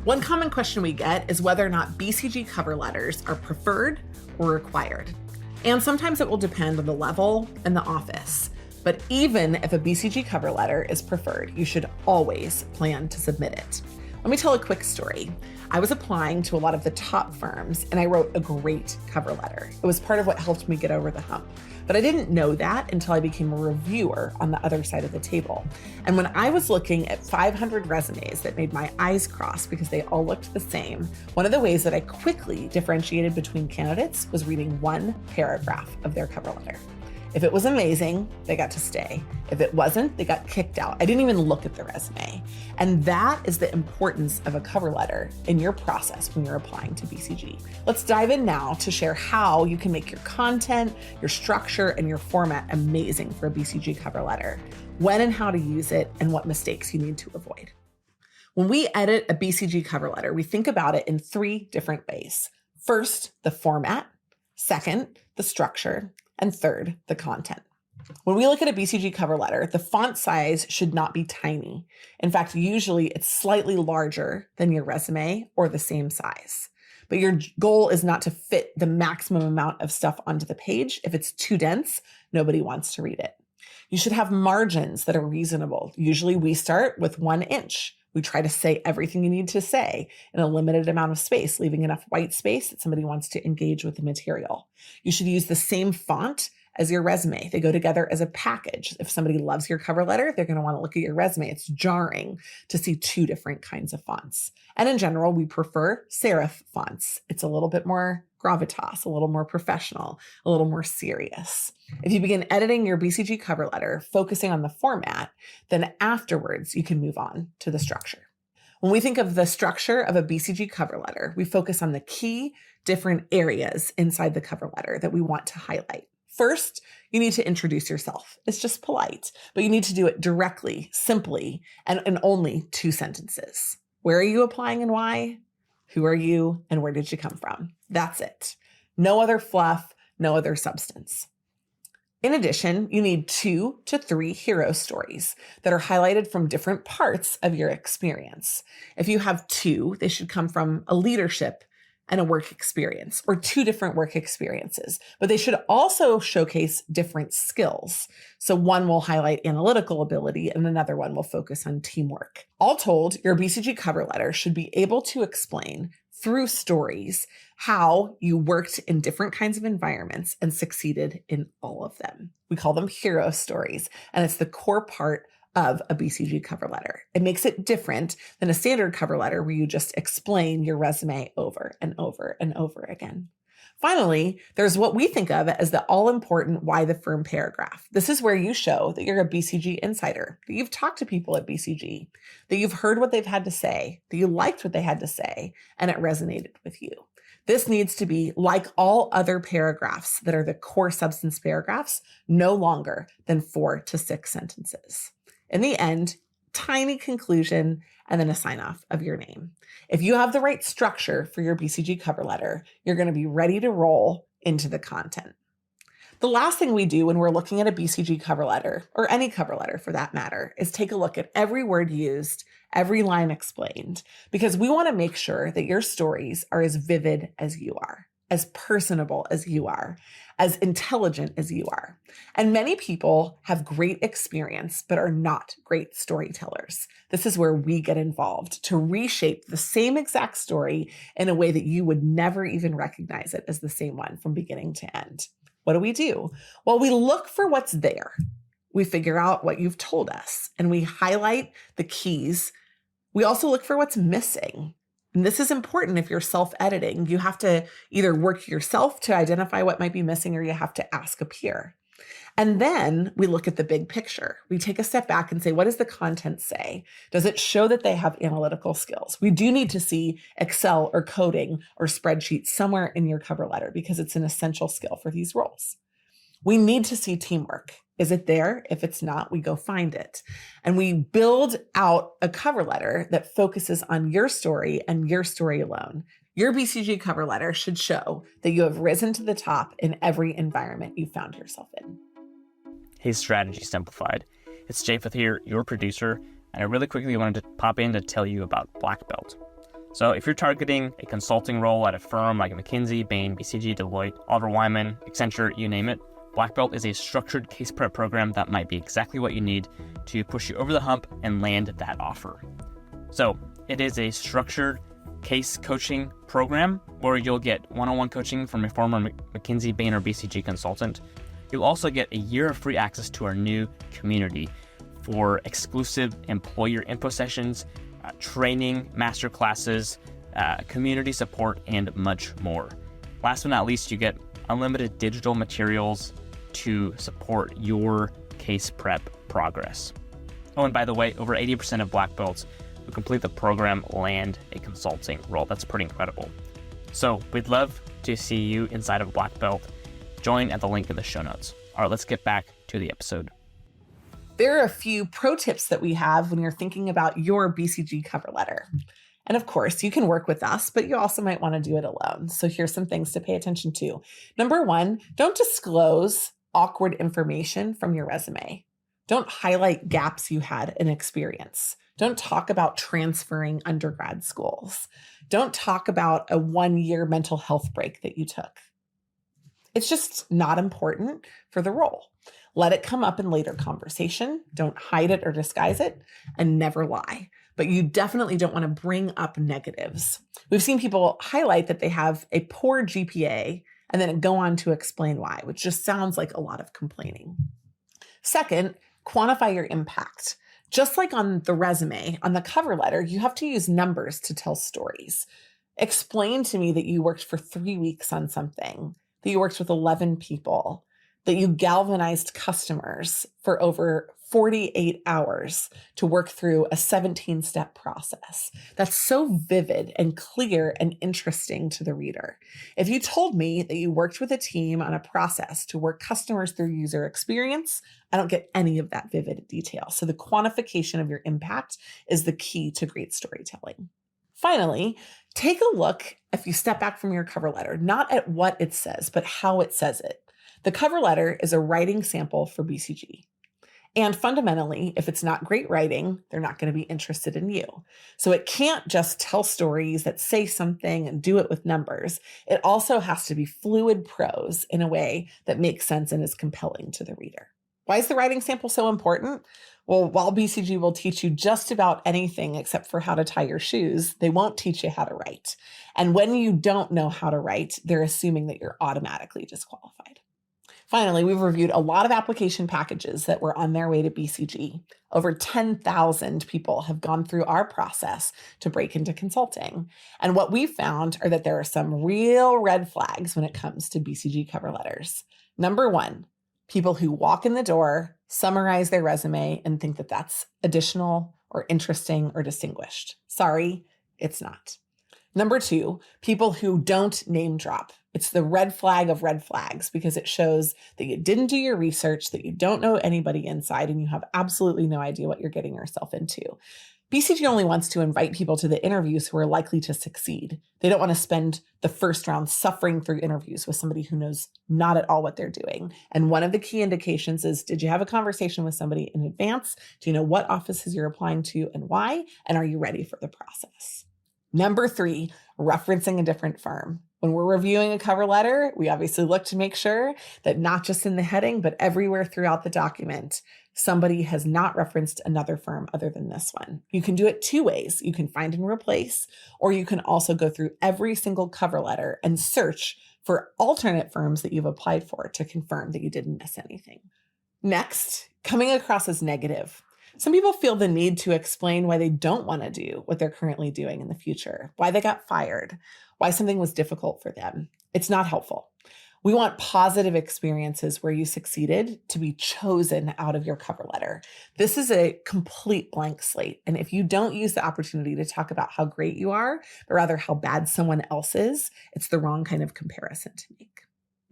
One common question we get is whether or not BCG cover letters are preferred or required. And sometimes it will depend on the level and the office. But even if a BCG cover letter is preferred, you should always plan to submit it. Let me tell a quick story. I was applying to a lot of the top firms and I wrote a great cover letter. It was part of what helped me get over the hump. But I didn't know that until I became a reviewer on the other side of the table. And when I was looking at 500 resumes that made my eyes cross because they all looked the same, one of the ways that I quickly differentiated between candidates was reading one paragraph of their cover letter. If it was amazing, they got to stay. If it wasn't, they got kicked out. I didn't even look at the resume. And that is the importance of a cover letter in your process when you're applying to BCG. Let's dive in now to share how you can make your content, your structure, and your format amazing for a BCG cover letter, when and how to use it, and what mistakes you need to avoid. When we edit a BCG cover letter, we think about it in three different ways. First, the format. Second, the structure. And third, the content. When we look at a BCG cover letter, the font size should not be tiny. In fact, usually it's slightly larger than your resume or the same size. But your goal is not to fit the maximum amount of stuff onto the page. If it's too dense, nobody wants to read it. You should have margins that are reasonable. Usually we start with 1 inch. We try to say everything you need to say in a limited amount of space, leaving enough white space that somebody wants to engage with the material. You should use the same font as your resume. They go together as a package. If somebody loves your cover letter, they're going to want to look at your resume. It's jarring to see two different kinds of fonts. And in general, we prefer serif fonts. It's a little bit more gravitas, a little more professional, a little more serious. If you begin editing your BCG cover letter, focusing on the format, then afterwards you can move on to the structure. When we think of the structure of a BCG cover letter, we focus on the key different areas inside the cover letter that we want to highlight. First, you need to introduce yourself. It's just polite, but you need to do it directly, simply, and in only 2 sentences. Where are you applying and why? Who are you and where did you come from? That's it. No other fluff, no other substance. In addition, you need 2 to 3 hero stories that are highlighted from different parts of your experience. If you have 2, they should come from a leadership and a work experience, or 2 different work experiences, but they should also showcase different skills. So one will highlight analytical ability and another one will focus on teamwork. All told, your BCG cover letter should be able to explain through stories how you worked in different kinds of environments and succeeded in all of them. We call them hero stories, and it's the core part of a BCG cover letter. It makes it different than a standard cover letter where you just explain your resume over and over and over again. Finally, there's what we think of as the all-important why the firm paragraph. This is where you show that you're a BCG insider, that you've talked to people at BCG, that you've heard what they've had to say, that you liked what they had to say, and it resonated with you. This needs to be, like all other paragraphs that are the core substance paragraphs, no longer than 4 to 6 sentences. In the end, tiny conclusion, and then a sign off of your name. If you have the right structure for your BCG cover letter, you're going to be ready to roll into the content. The last thing we do when we're looking at a BCG cover letter, or any cover letter for that matter, is take a look at every word used, every line explained, because we want to make sure that your stories are as vivid as you are, as personable as you are, as intelligent as you are. And many people have great experience, but are not great storytellers. This is where we get involved to reshape the same exact story in a way that you would never even recognize it as the same one from beginning to end. What do? Well, we look for what's there. We figure out what you've told us, and we highlight the keys. We also look for what's missing. And this is important if you're self-editing. You have to either work yourself to identify what might be missing, or you have to ask a peer. And then we look at the big picture. We take a step back and say, what does the content say? Does it show that they have analytical skills? We do need to see Excel or coding or spreadsheets somewhere in your cover letter because it's an essential skill for these roles. We need to see teamwork. Is it there? If it's not, we go find it. And we build out a cover letter that focuses on your story and your story alone. Your BCG cover letter should show that you have risen to the top in every environment you found yourself in. Hey, Strategy Simplified. It's Japheth here, your producer, and I really quickly wanted to pop in to tell you about Black Belt. So if you're targeting a consulting role at a firm like McKinsey, Bain, BCG, Deloitte, Oliver Wyman, Accenture, you name it, Black Belt is a structured case prep program that might be exactly what you need to push you over the hump and land that offer. So it is a structured case coaching program where you'll get one-on-one coaching from a former McKinsey, Bain, or BCG consultant. You'll also get a year of free access to our new community for exclusive employer info sessions, training, master classes, community support, and much more. Last but not least, you get unlimited digital materials to support your case prep progress. Oh, and by the way, over 80% of Black Belts who complete the program land a consulting role. That's pretty incredible. So we'd love to see you inside of Black Belt. Join at the link in the show notes. All right, let's get back to the episode. There are a few pro tips that we have when you're thinking about your BCG cover letter. And of course, you can work with us, but you also might want to do it alone. So here's some things to pay attention to. Number one, don't disclose awkward information from your resume. Don't highlight gaps you had in experience. Don't talk about transferring undergrad schools. Don't talk about a 1-year mental health break that you took. It's just not important for the role. Let it come up in later conversation. Don't hide it or disguise it, and never lie. But you definitely don't want to bring up negatives. We've seen people highlight that they have a poor GPA and then go on to explain why, which just sounds like a lot of complaining. Second, quantify your impact. Just like on the resume, on the cover letter, you have to use numbers to tell stories. Explain to me that you worked for 3 weeks on something, that you worked with 11 people, that you galvanized customers for over 48 hours to work through a 17-step process. That's so vivid and clear and interesting to the reader. If you told me that you worked with a team on a process to work customers through user experience, I don't get any of that vivid detail. So the quantification of your impact is the key to great storytelling. Finally, take a look, if you step back from your cover letter, not at what it says, but how it says it. The cover letter is a writing sample for BCG. And fundamentally, if it's not great writing, they're not going to be interested in you. So it can't just tell stories that say something and do it with numbers. It also has to be fluid prose in a way that makes sense and is compelling to the reader. Why is the writing sample so important? Well, while BCG will teach you just about anything except for how to tie your shoes, they won't teach you how to write. And when you don't know how to write, they're assuming that you're automatically disqualified. Finally, we've reviewed a lot of application packages that were on their way to BCG. Over 10,000 people have gone through our process to break into consulting. And what we found are that there are some real red flags when it comes to BCG cover letters. Number one, people who walk in the door, summarize their resume, and think that that's additional or interesting or distinguished. Sorry, it's not. Number two, people who don't name drop. It's the red flag of red flags because it shows that you didn't do your research, that you don't know anybody inside, and you have absolutely no idea what you're getting yourself into. BCG only wants to invite people to the interviews who are likely to succeed. They don't want to spend the first round suffering through interviews with somebody who knows not at all what they're doing. And one of the key indications is, did you have a conversation with somebody in advance? Do you know what offices you're applying to and why? And are you ready for the process? Number three, referencing a different firm. When we're reviewing a cover letter, we obviously look to make sure that not just in the heading, but everywhere throughout the document, somebody has not referenced another firm other than this one. You can do it two ways. You can find and replace, or you can also go through every single cover letter and search for alternate firms that you've applied for to confirm that you didn't miss anything. Next, coming across as negative. Some people feel the need to explain why they don't want to do what they're currently doing in the future, why they got fired, why something was difficult for them. It's not helpful. We want positive experiences where you succeeded to be chosen out of your cover letter. This is a complete blank slate. And if you don't use the opportunity to talk about how great you are, but rather how bad someone else is, it's the wrong kind of comparison to make.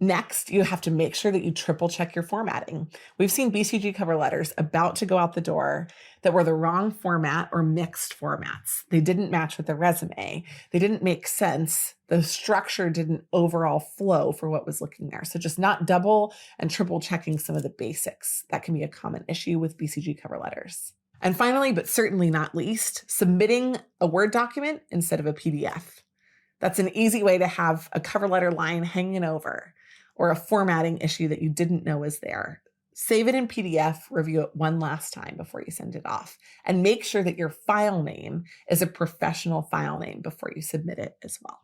Next, you have to make sure that you triple check your formatting. We've seen BCG cover letters about to go out the door that were the wrong format or mixed formats. They didn't match with the resume. They didn't make sense. The structure didn't overall flow for what was looking there. So just not double and triple checking some of the basics. That can be a common issue with BCG cover letters. And finally, but certainly not least, submitting a Word document instead of a PDF. That's an easy way to have a cover letter line hanging over or a formatting issue that you didn't know was there. Save it in PDF, review it one last time before you send it off, and make sure that your file name is a professional file name before you submit it as well.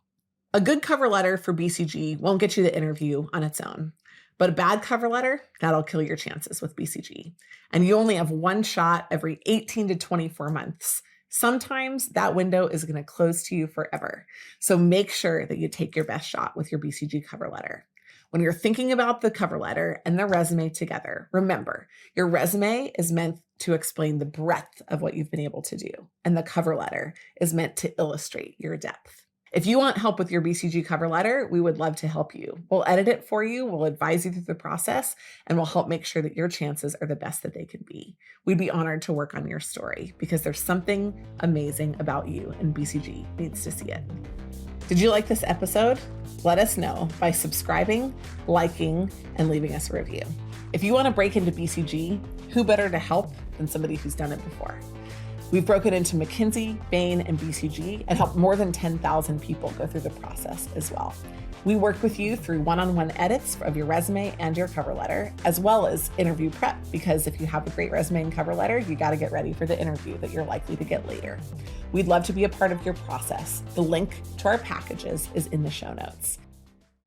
A good cover letter for BCG won't get you the interview on its own, but a bad cover letter, that'll kill your chances with BCG. And you only have one shot every 18 to 24 months. Sometimes that window is going to close to you forever. So make sure that you take your best shot with your BCG cover letter. When you're thinking about the cover letter and the resume together, remember, your resume is meant to explain the breadth of what you've been able to do, and the cover letter is meant to illustrate your depth. If you want help with your BCG cover letter, we would love to help you. We'll edit it for you, we'll advise you through the process, and we'll help make sure that your chances are the best that they can be. We'd be honored to work on your story because there's something amazing about you, and BCG needs to see it. Did you like this episode? Let us know by subscribing, liking, and leaving us a review. If you want to break into BCG, who better to help than somebody who's done it before? We've broken into McKinsey, Bain, and BCG and helped more than 10,000 people go through the process as well. We work with you through one-on-one edits of your resume and your cover letter, as well as interview prep, because if you have a great resume and cover letter, you got to get ready for the interview that you're likely to get later. We'd love to be a part of your process. The link to our packages is in the show notes.